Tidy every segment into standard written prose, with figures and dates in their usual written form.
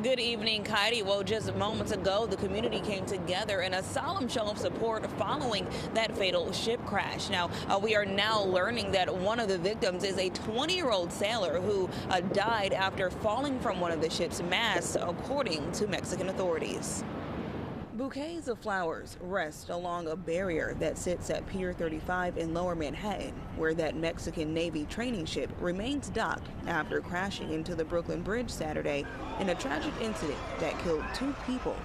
Good evening, Heidi. Well, just moments ago, the community came together in a solemn show of support following that fatal ship crash. Now, we are now learning that one of the victims is a 20-year-old sailor who died after falling from one of the ship's masts, according to Mexican authorities. Bouquets of flowers rest along a barrier that sits at Pier 35 in Lower Manhattan, where that Mexican Navy training ship remains docked after crashing into the Brooklyn Bridge Saturday in a tragic incident that killed 2 people.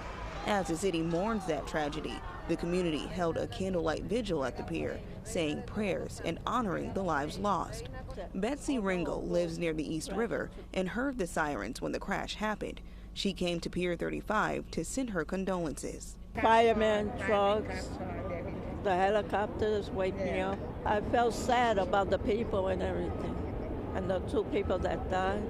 As the city mourns that tragedy, the community held a candlelight vigil at the pier, saying prayers and honoring the lives lost. Betsy Ringo lives near the East River and heard the sirens when the crash happened. She came to Pier 35 to send her condolences. Firemen, trucks, the helicopters wake me up. I felt sad about the people and everything, and the 2 people that died.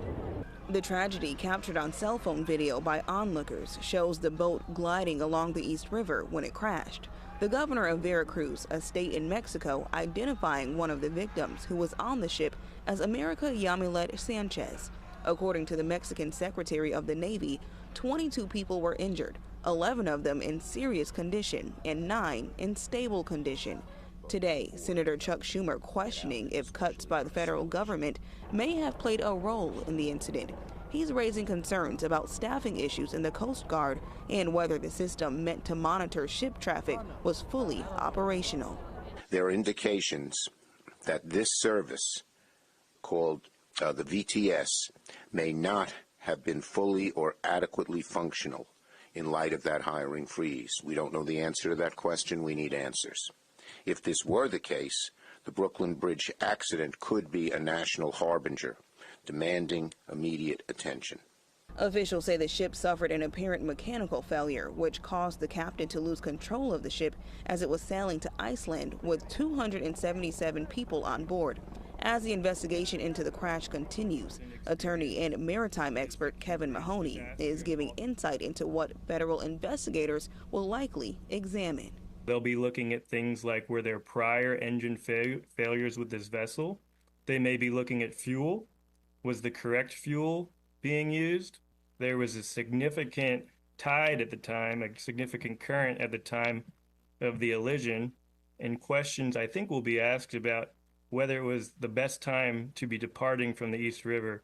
The tragedy, captured on cell phone video by onlookers, shows the boat gliding along the East River when it crashed. The governor of Veracruz, a state in Mexico, identifying one of the victims who was on the ship as America Yamilet Sanchez. According to the Mexican Secretary of the Navy, 22 people were injured, 11 of them in serious condition and 9 in stable condition. Today, Senator Chuck Schumer questioning if cuts by the federal government may have played a role in the incident. He's raising concerns about staffing issues in the Coast Guard and whether the system meant to monitor ship traffic was fully operational. There are indications that this service, called the VTS, may not have been fully or adequately functional in light of that hiring freeze. We don't know the answer to that question. We need answers. If this were the case, the Brooklyn Bridge accident could be a national harbinger, demanding immediate attention. Officials say the ship suffered an apparent mechanical failure, which caused the captain to lose control of the ship as it was sailing to Iceland with 277 people on board. As the investigation into the crash continues, attorney and maritime expert Kevin Mahoney is giving insight into what federal investigators will likely examine. They'll be looking at things like were there prior engine failures with this vessel. They may be looking at fuel. Was the correct fuel being used? There was a significant tide at the time, a significant current at the time of the collision, and questions I think will be asked about whether it was the best time to be departing from the East River.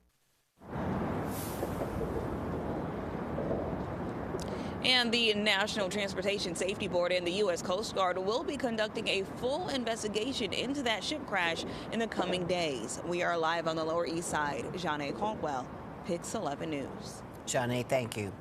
And the National Transportation Safety Board and the U.S. Coast Guard will be conducting a full investigation into that ship crash in the coming days. We are live on the Lower East Side. Janae Caldwell, Pix 11 News. Janae, thank you.